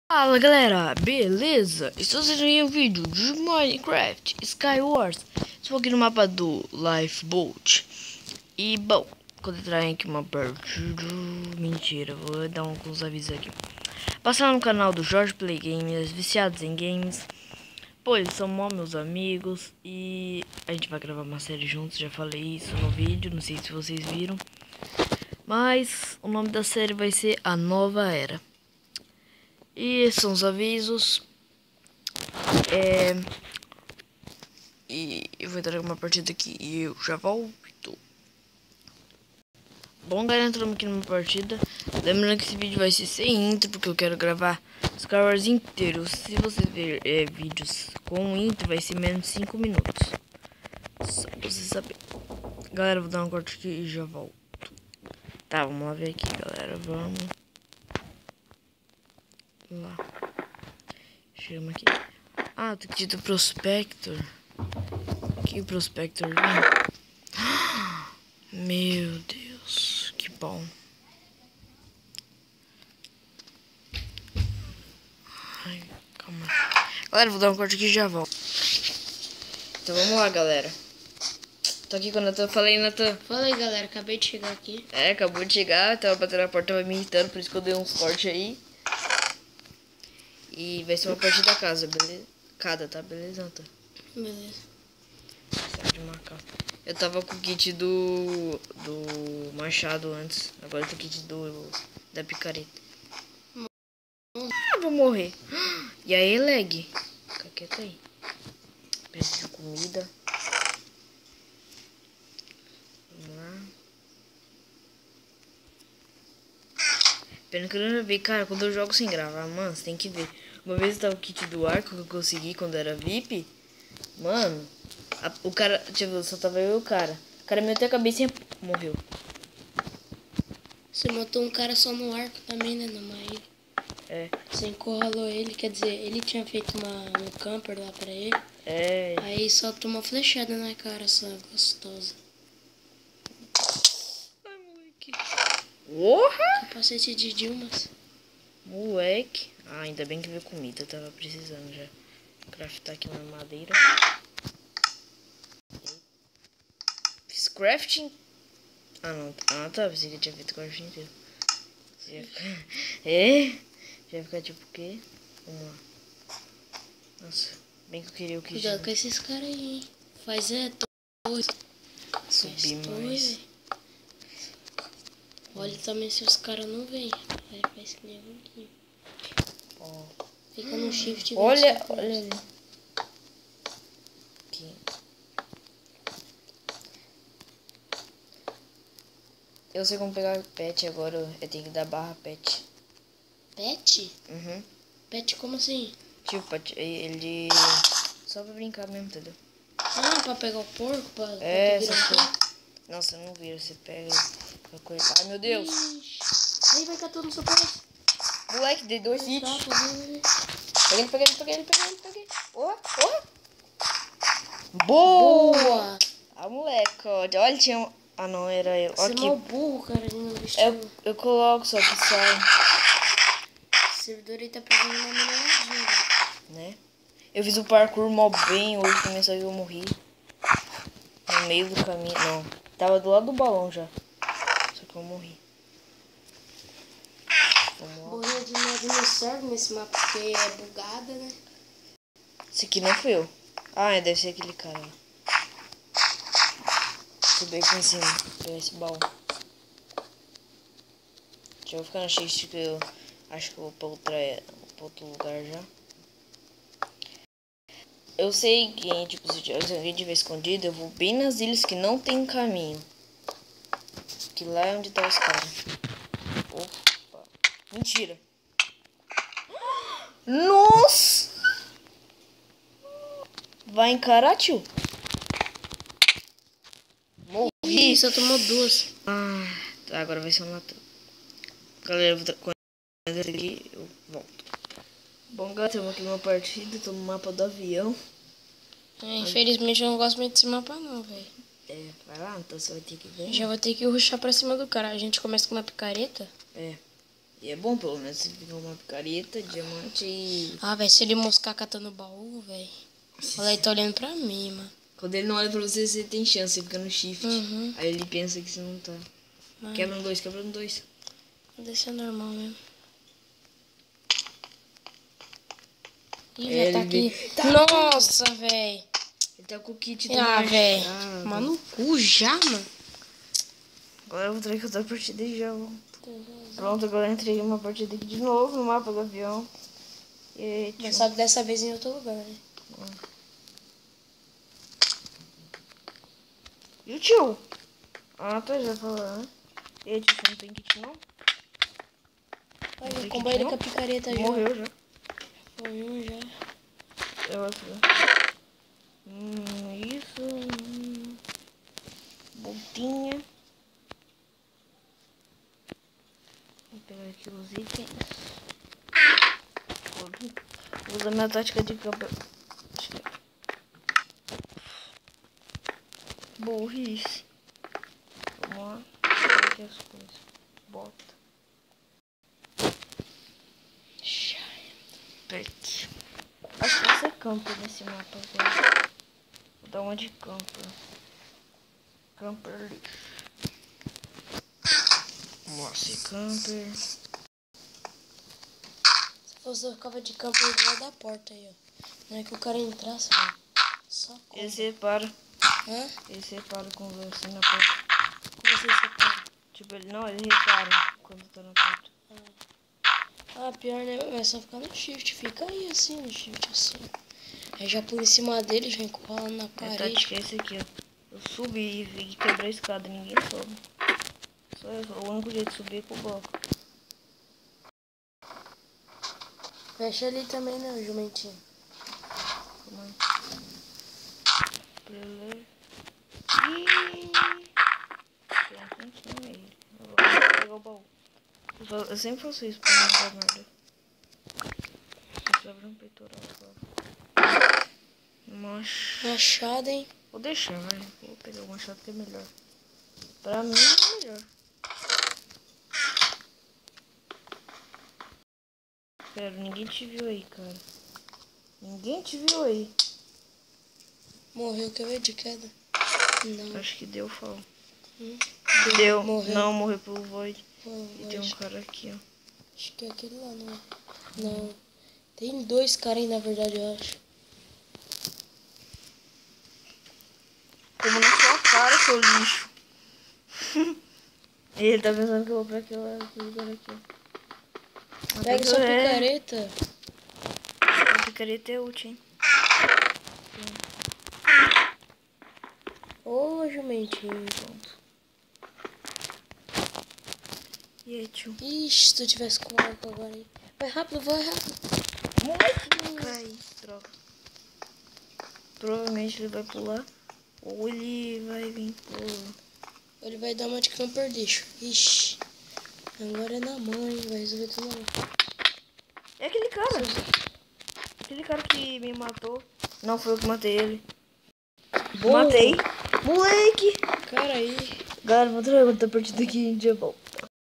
Fala galera, beleza? Estou fazendo um vídeo de Minecraft Skywars. Estou aqui no mapa do Lifeboat. E bom, quando entrar aqui uma partida. Mentira, vou dar alguns avisos aqui. Passar no canal do Jorge Play Games, viciados em games. Pô, eles são mó meus amigos. E a gente vai gravar uma série juntos. Já falei isso no vídeo, não sei se vocês viram. Mas o nome da série vai ser A Nova Era. E esses são os avisos. E eu vou entrar uma partida aqui e eu já volto. Bom, galera, entramos aqui numa partida. Lembrando que esse vídeo vai ser sem intro, porque eu quero gravar Skywars inteiro. Se vocês verem vídeos com intro, vai ser menos de 5 minutos. Só pra vocês saberem. Galera, vou dar um corte aqui e já volto. Tá, vamos lá ver aqui, galera. Vamos lá. Chama aqui. Ah, tem que ir do Prospector. Que Prospector, meu Deus, que bom. Ai, calma. Galera, vou dar um corte aqui e já volto. Então vamos lá, galera. Tô aqui com o Natan. Fala aí, Natan. Fala aí, galera, acabei de chegar aqui. Acabou de chegar, tava batendo na porta, tava me irritando, por isso que eu dei uns cortes aí. E vai ser uma partida da casa, beleza? Cada, tá? Beleza, Natan? Beleza. De marcar. Eu tava com o kit do machado antes. Agora eu tô com o kit da picareta. Ah, vou morrer. E aí, lag? Fica quieto aí. Peço de comida. Vamos lá. Pena que eu não vi, cara, quando eu jogo sem gravar, mano, você tem que ver. Uma vez eu tava com o kit do arco que eu consegui quando era VIP. Mano, o cara, tipo, só tava eu e o cara. O cara meteu a cabeça e morreu. Você matou um cara só no arco também, né, numa ilha. É. Você encurralou ele, quer dizer, ele tinha feito um camper lá pra ele. É. Aí só tomou flechada na cara, essa gostosa. Ai, moleque. Porra! Capacete de Dilmas. Moleque. Ah, ainda bem que veio comida, eu tava precisando já. Craftar aqui uma madeira. Fiz crafting. Ah, não. Ah, tá. Pensei que eu tinha feito crafting inteiro. Você ia ficar... É? Já ia ficar tipo o quê? Vamos lá. Nossa, bem que eu queria o que. Cuidado com esses caras aí, hein. Faz dois. Subir mais. Olha também se os caras não vêm. Aí faz que nem aqui. Ó. Fica no shift. Olha ali. Aqui. Eu sei como pegar pet agora. Eu tenho que dar barra pet. Pet? Uhum. Pet como assim? Tipo, ele... Só pra brincar mesmo, entendeu? Ah, pra pegar o porco? Pra essas coisas. Nossa, não vira. Você pega a coisa. Ai, meu Deus. Ixi. Aí vai catar no seu pé. Moleque, dei 2 hits. Peguei. Ó. Boa! Ah, moleque, olha, tinha um... Ah, não, era eu. Você é Aqui. mal burro, cara, ele não vestiu. Eu coloco, só que sai. O servidor aí tá pegando uma melhoradinha. Né? Eu fiz o parkour mó bem hoje também, só que eu morri. No meio do caminho. Não, tava do lado do balão já. Só que eu morri. Borrinha de neve não serve nesse mapa porque é bugada, né? Esse aqui não fui eu. Ah, deve ser aquele cara lá. Subi aqui em cima, pegar esse baú. Já vou ficar no shift que eu acho que eu vou pra outro lugar já. Eu sei que, tipo, se alguém estiver escondido, eu vou bem nas ilhas que não tem caminho. Que lá é onde tá os caras. Opa. Mentira. Nossa! Vai encarar, tio? Morri. Só tomou 2. Ah, tá, agora vai ser um Natan. Galera, quando eu aqui, eu volto. Bom, galera, estamos aqui numa partida, tô no mapa do avião. Infelizmente eu não gosto muito desse mapa não, velho. É, vai lá, então você vai ter que ver. Já vou ter que rushar pra cima do cara. A gente começa com uma picareta. É. E é bom, pelo menos, você fica uma picareta, diamante e... Ah, velho, se ele moscar catando o baú, velho. Olha, ele tá olhando pra mim, mano. Quando ele não olha pra você, você tem chance, você fica no shift. Uhum. Aí ele pensa que você não tá. Mano, Quebra no 2, quebra no 2. desse é normal mesmo. Ih, É, já tá ele aqui. tá- Nossa, velho. Ele tá com o kit do Ah, velho. machado. Mano, no cu já, mano. Agora eu vou trazer outra partida e já volto. Pronto, agora eu entrei uma partida aqui de novo no mapa do avião. E aí, Mas só que dessa vez em outro lugar, né? E o tio? Ah, tá, já falando, né? E aí, tio, você não tem kit não? Olha, tem eu combei ele kit, com a picareta já. Morreu já. Foi um já. Eu acho. Isso. Boltinha. Vou pegar aqui os itens. Vou usar minha tática de campo. Burrice. Vamos lá. Aqui as coisas. Bota. Pet. Acho que vai ser camper nesse mapa agora. Vou dar uma de camper. Camper lixo. Nossa, camper. Se fosse eu ficava de campo do lado da porta aí, ó. Não é que o cara entrasse, mano. Só como. Ele separa. Hã? Ele separa com você na porta. Como assim você pode? Tipo, ele não, ele repara quando tá na porta. Ah, pior, né? É só ficar no shift. Fica aí assim, no shift assim. Aí já por em cima dele, já encola na A parede. tática é esse aqui, ó. Eu subi e quebrei a escada, ninguém sobe. Só eu, o único jeito de subir é com o bloco. Fecha ali também, né, o jumentinho? Calma aí. Beleza. Eu vou pegar o baú. Eu sempre faço isso pra não dar merda. Você abre um peitoral agora. Machado, hein? Vou deixar, vai. Vou pegar o machado que é melhor. Pra mim é melhor. Pera, ninguém te viu aí, cara. Ninguém te viu aí. Morreu, quer ver de queda? Não. Acho que deu fall. Deu. Deu. Morreu. Não, morreu pelo void. Oh, E tem um cara aqui, ó. Acho que é aquele lá, não é? Não. Tem dois caras aí, na verdade, eu acho. Como na sua cara, seu lixo. Ele tá pensando que eu vou pra aquele lugar aqui, ó. Pega sua picareta. A picareta é útil, hein? Ô, jumentinho. Pronto. E aí, tio? Ixi, se tu tivesse com arco agora aí. Vai rápido, vai rápido. Cai, droga. Provavelmente ele vai pular. Ou ele vai vir pro... Ele vai dar uma de camper lixo. Ixi. Agora é na mãe, vai resolver tudo na mão. É aquele cara. Aquele cara que me matou. Não, foi eu que matei ele. Boa. Matei. Moleque. Cara aí. Galera, vou trazer outra partida aqui em Jabal.